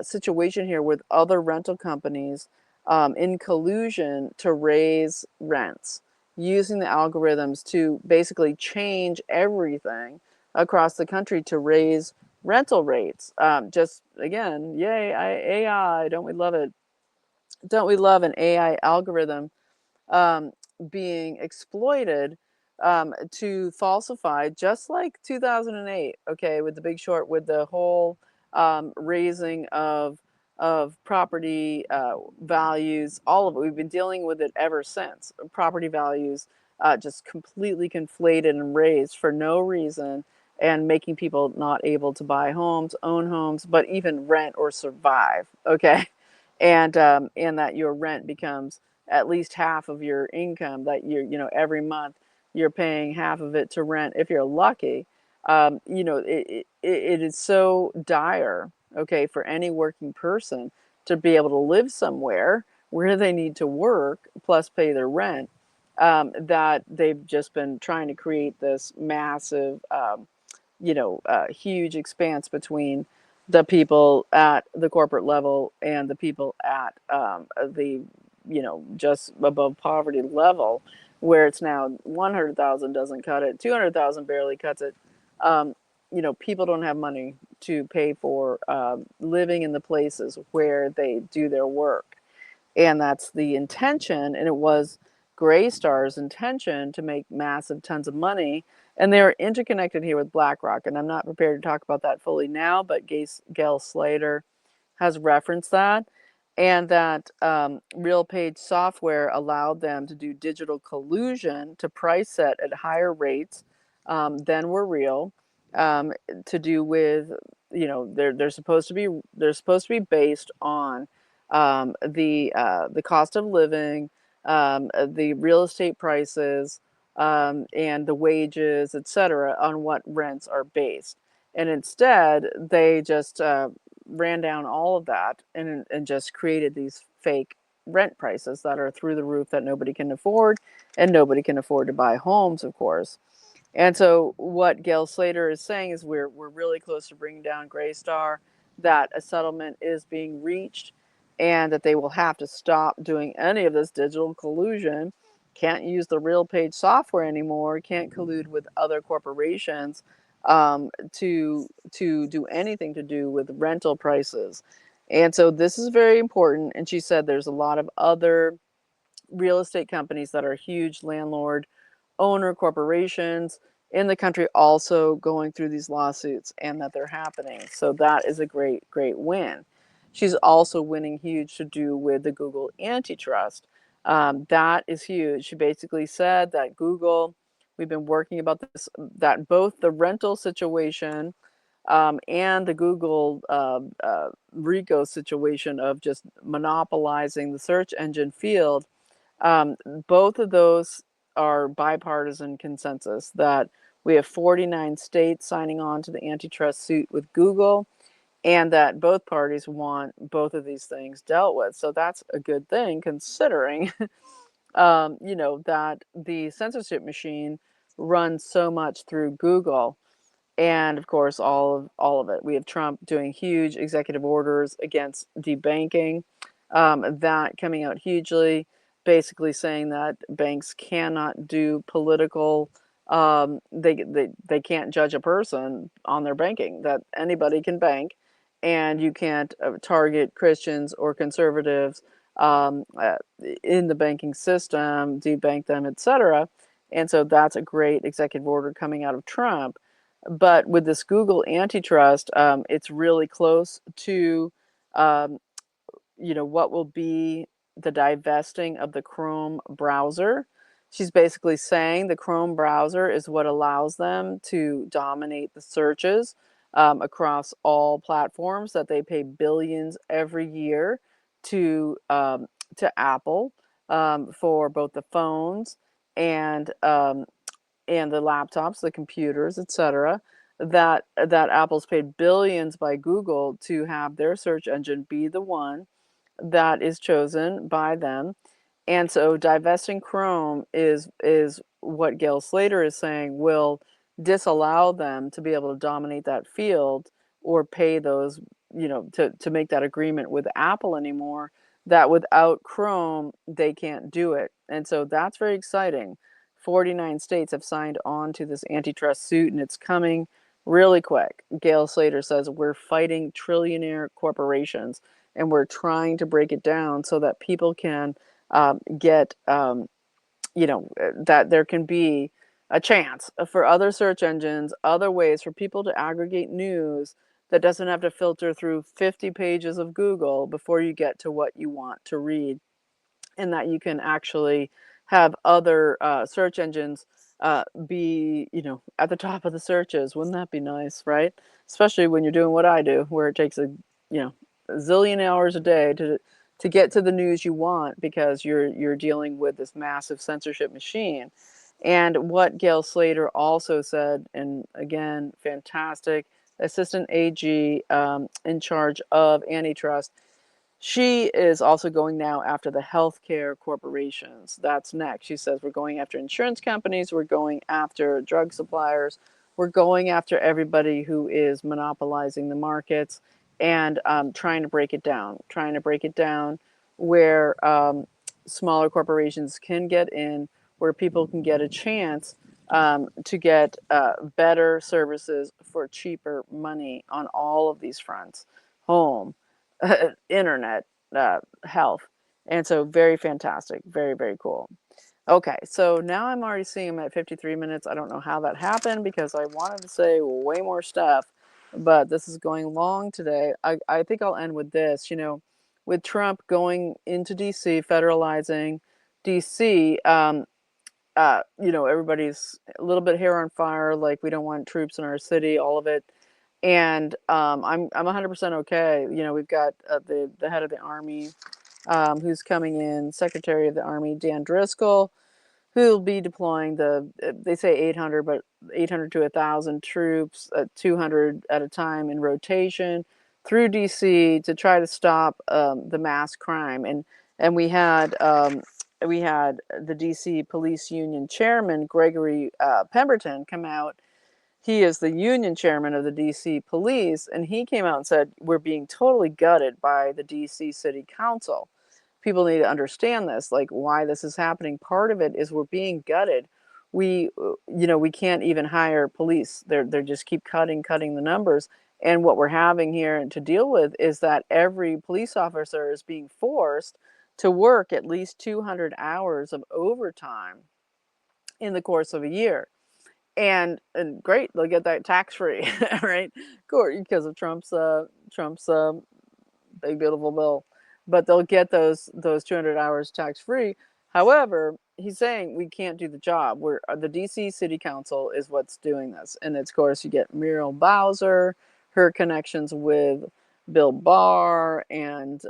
situation here with other rental companies in collusion to raise rents using the algorithms to basically change everything across the country to raise rental rates. Just again, yay, AI, don't we love it? Don't we love an AI algorithm um, being exploited to falsify, just like 2008, okay, with the Big Short, with the whole raising of property values, all of it. We've been dealing with it ever since. Property values just completely conflated and raised for no reason, and making people not able to buy homes, own homes, but even rent or survive. Okay, and that your rent becomes at least half of your income, that every month you're paying half of it to rent if you're lucky. It is so dire, okay, for any working person to be able to live somewhere where they need to work plus pay their rent, that they've just been trying to create this massive huge expanse between the people at the corporate level and the people at the just above poverty level, where it's now 100,000 doesn't cut it, 200,000 barely cuts it. People don't have money to pay for living in the places where they do their work, and that's the intention. And it was Graystar's intention to make massive tons of money, and they're interconnected here with BlackRock. And I'm not prepared to talk about that fully now, but Gail Slater has referenced that, and that RealPage software allowed them to do digital collusion to price set at higher rates than were real, to do with they're supposed to be based on the cost of living, the real estate prices, and the wages, etc., on what rents are based. And instead, they just ran down all of that and just created these fake rent prices that are through the roof, that nobody can afford, and nobody can afford to buy homes, of course. And so what Gail Slater is saying is we're really close to bringing down Graystar, that a settlement is being reached, and that they will have to stop doing any of this digital collusion, can't use the RealPage software anymore, can't collude with other corporations to do anything to do with rental prices. And so this is very important. And she said there's a lot of other real estate companies that are huge landlord owner corporations in the country also going through these lawsuits and that they're happening. So that is a great, great win. She's also winning huge to do with the Google antitrust. That is huge. She basically said that Google, we've been working about this, that both the rental situation and the Google RICO situation of just monopolizing the search engine field, um, both of those are bipartisan consensus that we have 49 states signing on to the antitrust suit with Google, and that both parties want both of these things dealt with. So that's a good thing considering, that the censorship machine runs so much through Google. And of course, all of it. We have Trump doing huge executive orders against debanking, that coming out hugely, basically saying that banks cannot do political. They can't judge a person on their banking. That anybody can bank, and you can't target Christians or conservatives in the banking system, debank them, etc. And so that's a great executive order coming out of Trump. But with this Google antitrust, it's really close to, um, what will be the divesting of the Chrome browser. She's basically saying the Chrome browser is what allows them to dominate the searches across all platforms. That they pay billions every year to Apple for both the phones and the laptops, the computers, etc. That Apple's paid billions by Google to have their search engine be the one that is chosen by them. And so divesting Chrome is what Gail Slater is saying will disallow them to be able to dominate that field or pay those, to make that agreement with Apple anymore, that without Chrome, they can't do it. And so that's very exciting. 49 states have signed on to this antitrust suit, and it's coming really quick. Gail Slater says we're fighting trillionaire corporations, and we're trying to break it down so that people can get, that there can be a chance for other search engines, other ways for people to aggregate news that doesn't have to filter through 50 pages of Google before you get to what you want to read, and that you can actually have other search engines be, at the top of the searches. Wouldn't that be nice, right? Especially when you're doing what I do, where it takes a zillion hours a day to get to the news you want because you're dealing with this massive censorship machine. And what Gail Slater also said, and again, fantastic, Assistant AG in charge of antitrust, she is also going now after the healthcare corporations. That's next. She says we're going after insurance companies, we're going after drug suppliers, we're going after everybody who is monopolizing the markets, and trying to break it down, where smaller corporations can get in, where people can get a chance to get better services for cheaper money on all of these fronts: home, internet, health. And so very fantastic, very, very cool. Okay, so now I'm already seeing I'm at 53 minutes. I don't know how that happened because I wanted to say way more stuff, but this is going long today. I think I'll end with this, with Trump going into DC, federalizing DC, everybody's a little bit hair on fire, like we don't want troops in our city, all of it. And I'm 100% okay. We've got the head of the Army who's coming in, Secretary of the Army Dan Driscoll, who'll be deploying they say 800, but 800 to 1,000 troops, 200 at a time in rotation through DC to try to stop the mass crime. And we had the DC Police Union Chairman Gregory Pemberton come out. He is the union chairman of the DC Police, and he came out and said, we're being totally gutted by the DC City Council. People need to understand this, like why this is happening. Part of it is we're being gutted. We can't even hire police. They're just keep cutting the numbers. And what we're having here to deal with is that every police officer is being forced to work at least 200 hours of overtime in the course of a year. and great, they'll get that tax free, right? Cool, because of Trump's big beautiful bill, but they'll get those 200 hours tax free. However, he's saying we can't do the job. We're the DC City Council is what's doing this, and it's, of course, you get Muriel Bowser, her connections with Bill Barr and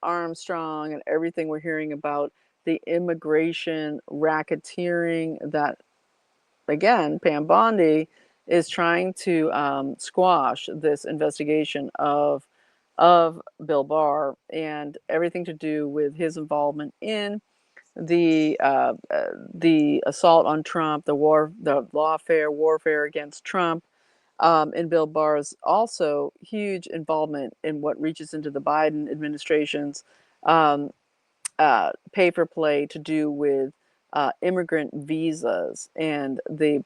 Armstrong, and everything we're hearing about the immigration racketeering that, again, Pam Bondi is trying to squash this investigation of Bill Barr and everything to do with his involvement in the assault on Trump, the warfare against Trump, and Bill Barr's also huge involvement in what reaches into the Biden administration's um, pay for play to do with immigrant visas and the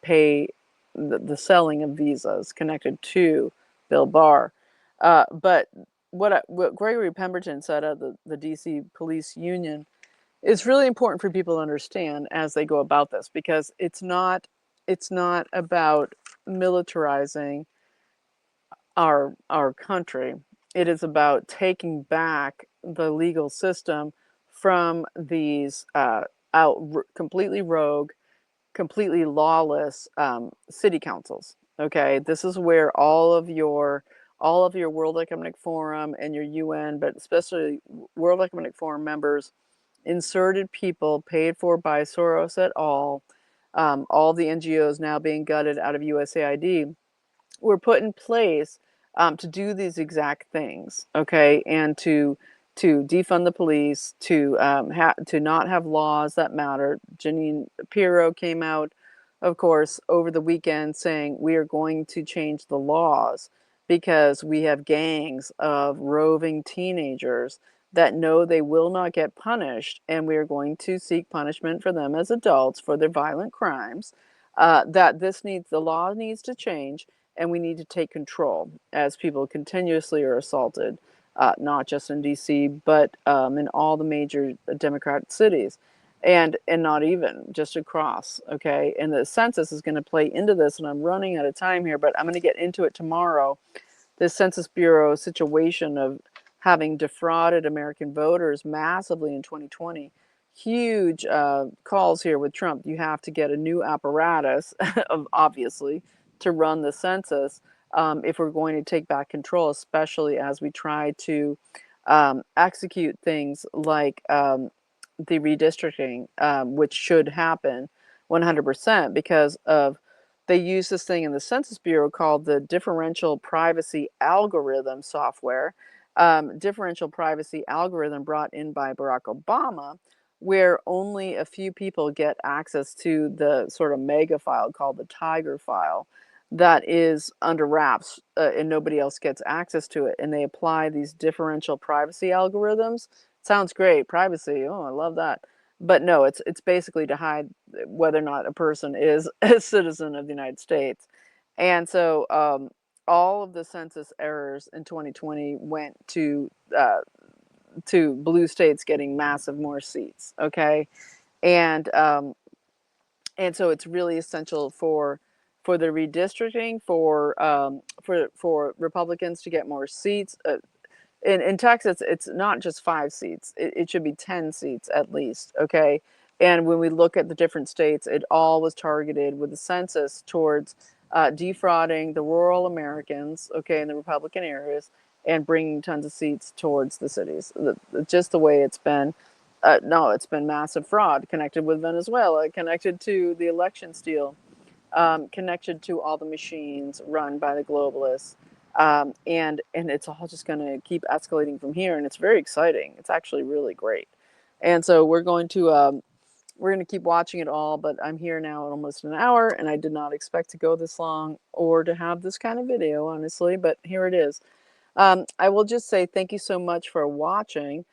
selling of visas connected to Bill Barr. But what Gregory Pemberton said at the DC Police Union is really important for people to understand as they go about this, because it's not about militarizing our country. It is about taking back the legal system from these completely rogue, completely lawless city councils. Okay, this is where all of your World Economic Forum and your UN, but especially World Economic Forum members, inserted people paid for by Soros et al. All the NGOs now being gutted out of USAID were put in place to do these exact things, okay, and to defund the police, to not have laws that matter. Janine Pirro came out, of course, over the weekend saying we are going to change the laws because we have gangs of roving teenagers that know they will not get punished, and we are going to seek punishment for them as adults for their violent crimes. That the law needs to change, and we need to take control as people continuously are assaulted, not just in DC, but in all the major Democratic cities, and not even just across. Okay, and the census is going to play into this, and I'm running out of time here, but I'm going to get into it tomorrow. This Census Bureau situation of having defrauded American voters massively in 2020. Huge calls here with Trump. You have to get a new apparatus, obviously, to run the census if we're going to take back control, especially as we try to execute things like the redistricting, which should happen 100% because of they use this thing in the Census Bureau called the differential privacy algorithm software. Differential privacy algorithm brought in by Barack Obama, where only a few people get access to the sort of mega file called the Tiger file that is under wraps, and nobody else gets access to it. And they apply these differential privacy algorithms. Sounds great, privacy. Oh, I love that. But no, it's basically to hide whether or not a person is a citizen of the United States. And so all of the census errors in 2020 went to blue states getting massive more seats. Okay, and and so it's really essential for the redistricting, for Republicans to get more seats. In Texas, it's not just 5 seats. It should be 10 seats at least, okay? And when we look at the different states, it all was targeted with the census towards defrauding the rural Americans, okay, in the Republican areas, and bringing tons of seats towards the cities. Just the way it's been. No, it's been massive fraud connected with Venezuela, connected to the election steal, connected to all the machines run by the globalists. And it's all just going to keep escalating from here, and it's very exciting. It's actually really great, and so we're going to keep watching it all. But I'm here now at almost an hour, and I did not expect to go this long or to have this kind of video, honestly. But here it is. I will just say thank you so much for watching.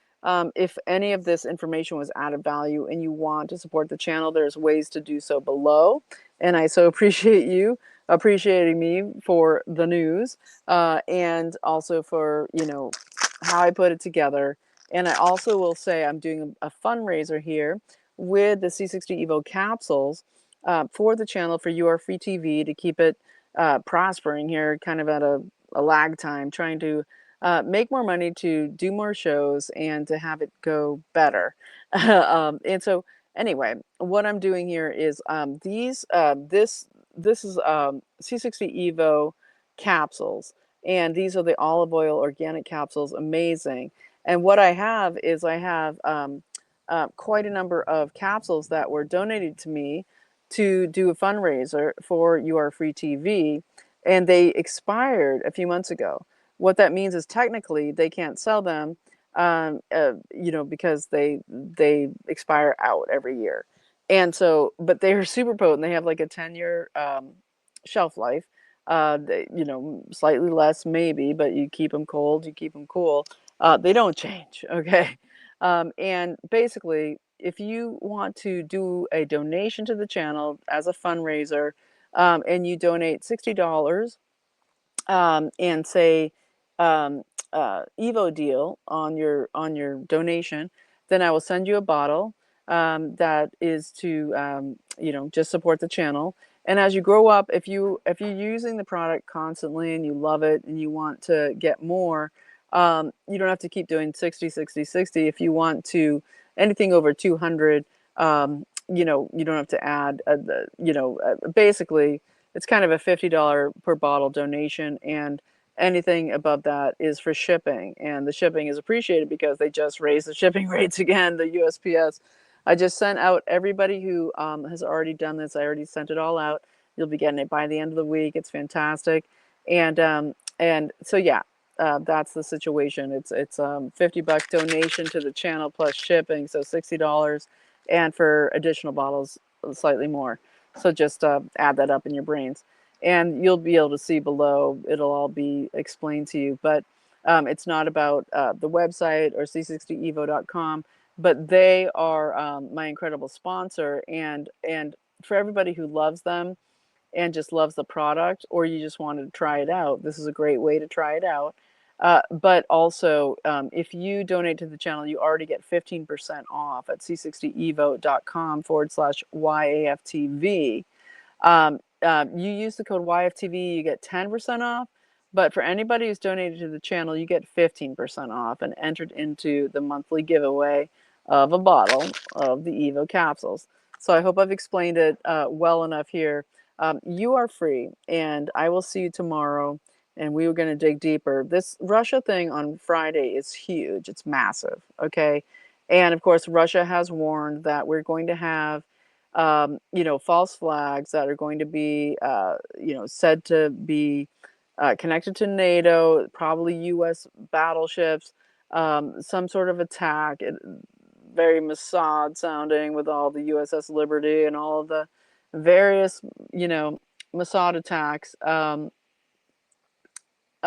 If any of this information was added value and you want to support the channel, there's ways to do so below. And I so appreciate you appreciating me for the news, and also for, how I put it together. And I also will say I'm doing a fundraiser here with the C60 Evo capsules. for the channel, for You Are Free TV, to keep it prospering here, kind of at a lag time, trying to make more money, to do more shows, and to have it go better. And so, anyway, what I'm doing here is this is C60 Evo capsules, and these are the olive oil organic capsules. Amazing. And what I have is I have quite a number of capsules that were donated to me to do a fundraiser for You Are Free TV, and they expired a few months ago. What that means is technically they can't sell them, because they expire out every year. And so, but they are super potent. They have like a 10-year shelf life. Slightly less maybe, but you keep them cold, you keep them cool. They don't change, okay? And basically, if you want to do a donation to the channel as a fundraiser, and you donate $60, and say Evo deal on your donation, then I will send you a bottle that is to just support the channel. And as you grow up, if you're using the product constantly and you love it and you want to get more, you don't have to keep doing 60, 60, 60. If you want to anything over 200, you don't have to add basically it's kind of a $50 per bottle donation, and anything above that is for shipping. And the shipping is appreciated because they just raised the shipping rates again, the USPS. I just sent out everybody who has already done this. I already sent it all out. You'll be getting it by the end of the week. It's fantastic. And so yeah, that's the situation. It's $50 donation to the channel plus shipping, so $60, and for additional bottles, slightly more. So just add that up in your brains, and you'll be able to see below. It'll all be explained to you. But it's not about the website or c60evo.com, but they are my incredible sponsor. And for everybody who loves them and just loves the product, or you just wanted to try it out, this is a great way to try it out. But also, if you donate to the channel, you already get 15% off at c60evo.com/YAFTV. You use the code YFTV, you get 10% off. But for anybody who's donated to the channel, you get 15% off and entered into the monthly giveaway of a bottle of the Evo capsules. So I hope I've explained it well enough here. You are free, and I will see you tomorrow. And we were going to dig deeper. This Russia thing on Friday is huge. It's massive, okay? And of course, Russia has warned that we're going to have, false flags that are going to be, said to be connected to NATO, probably U.S. battleships, some sort of attack, very Mossad sounding, with all the USS Liberty and all of the various, Mossad attacks.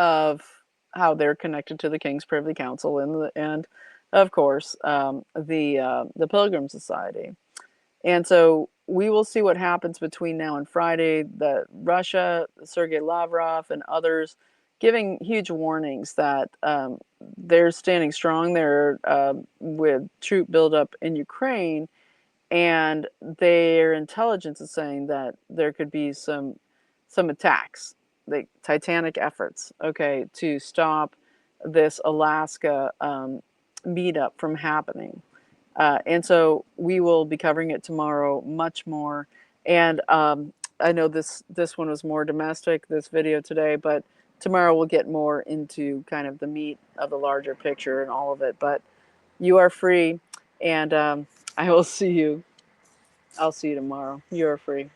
Of how they're connected to the King's Privy Council and of course the Pilgrim Society. And so we will see what happens between now and Friday. The Russia, Sergei Lavrov, and others giving huge warnings that they're standing strong there with troop buildup in Ukraine, and their intelligence is saying that there could be some attacks, like Titanic efforts, okay, to stop this Alaska meetup from happening. And so we will be covering it tomorrow much more. And I know this one was more domestic, this video today, but tomorrow we'll get more into kind of the meat of the larger picture and all of it. But you are free, and I will see you. I'll see you tomorrow. You are free.